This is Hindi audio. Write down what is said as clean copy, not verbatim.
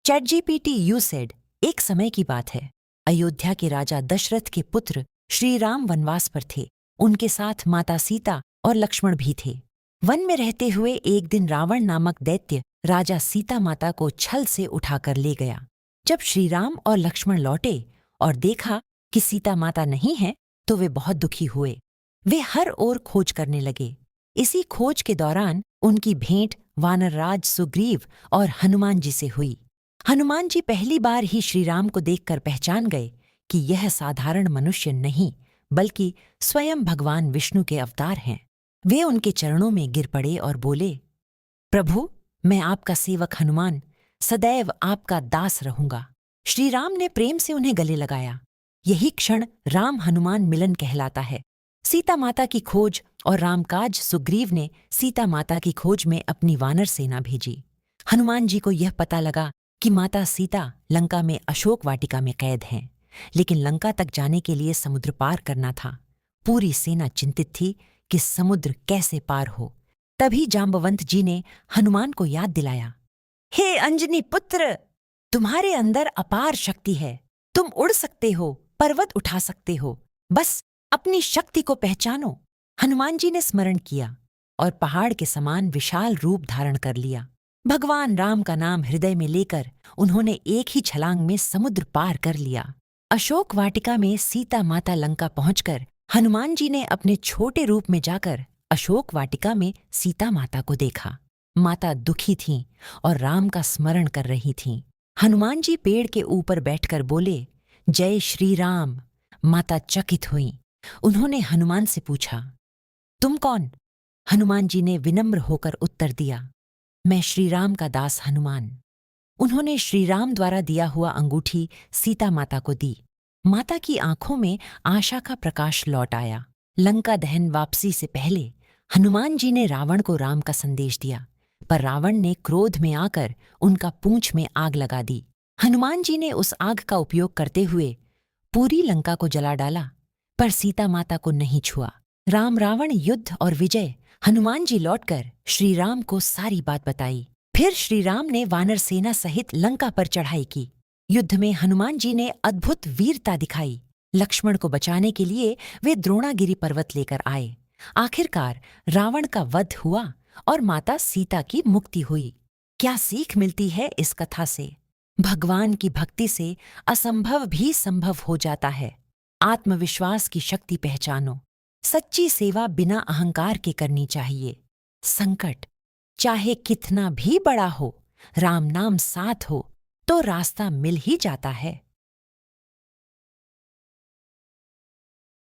ChatGPT यू सेड, एक समय की बात है। अयोध्या के राजा दशरथ के पुत्र श्री राम वनवास पर थे। उनके साथ माता सीता और लक्ष्मण भी थे। वन में रहते हुए एक दिन रावण नामक दैत्य राजा सीता माता को छल से उठाकर ले गया। जब श्री राम और लक्ष्मण लौटे और देखा कि सीता माता नहीं है, तो वे बहुत दुखी हुए। वे हर ओर खोज करने लगे। इसी खोज के दौरान उनकी भेंट वानरराज सुग्रीव और हनुमान जी से हुई। हनुमान जी पहली बार ही श्री राम को देखकर पहचान गए कि यह साधारण मनुष्य नहीं, बल्कि स्वयं भगवान विष्णु के अवतार हैं। वे उनके चरणों में गिर पड़े और बोले, प्रभु, मैं आपका सेवक हनुमान सदैव आपका दास रहूंगा। श्री राम ने प्रेम से उन्हें गले लगाया। यही क्षण राम हनुमान मिलन कहलाता है। सीता माता की खोज और रामकाज सुग्रीव ने सीता माता की खोज में अपनी वानर सेना भेजी। हनुमान जी को यह पता लगा कि माता सीता लंका में अशोक वाटिका में कैद हैं, लेकिन लंका तक जाने के लिए समुद्र पार करना था। पूरी सेना चिंतित थी कि समुद्र कैसे पार हो। तभी जाम्बवंत जी ने हनुमान को याद दिलाया, हे अंजनी पुत्र, तुम्हारे अंदर अपार शक्ति है। तुम उड़ सकते हो, पर्वत उठा सकते हो, बस अपनी शक्ति को पहचानो। हनुमान जी ने स्मरण किया और पहाड़ के समान विशाल रूप धारण कर लिया। भगवान राम का नाम हृदय में लेकर उन्होंने एक ही छलांग में समुद्र पार कर लिया। अशोक वाटिका में सीता माता लंका पहुंचकर हनुमान जी ने अपने छोटे रूप में जाकर अशोक वाटिका में सीता माता को देखा। माता दुखी थीं और राम का स्मरण कर रही थीं। हनुमान जी पेड़ के ऊपर बैठकर बोले, जय श्री राम। माता चकित हुईं। उन्होंने हनुमान से पूछा, तुम कौन? हनुमान जी ने विनम्र होकर उत्तर दिया, मैं श्री राम का दास हनुमान। उन्होंने श्री राम द्वारा दिया हुआ अंगूठी सीता माता को दी। माता की आंखों में आशा का प्रकाश लौट आया। लंका दहन वापसी से पहले हनुमान जी ने रावण को राम का संदेश दिया, पर रावण ने क्रोध में आकर उनका पूंछ में आग लगा दी। हनुमान जी ने उस आग का उपयोग करते हुए पूरी लंका को जला डाला, पर सीता माता को नहीं छुआ। राम रावण युद्ध और विजय। हनुमान जी लौटकर श्री राम को सारी बात बताई। फिर श्री राम ने वानर सेना सहित लंका पर चढ़ाई की। युद्ध में हनुमान जी ने अद्भुत वीरता दिखाई। लक्ष्मण को बचाने के लिए वे द्रोणागिरि पर्वत लेकर आए। आखिरकार रावण का वध हुआ और माता सीता की मुक्ति हुई। क्या सीख मिलती है इस कथा से? भगवान की भक्ति से असंभव भी संभव हो जाता है। आत्मविश्वास की शक्ति पहचानो। सच्ची सेवा बिना अहंकार के करनी चाहिए। संकट चाहे कितना भी बड़ा हो, राम नाम साथ हो तो रास्ता मिल ही जाता है।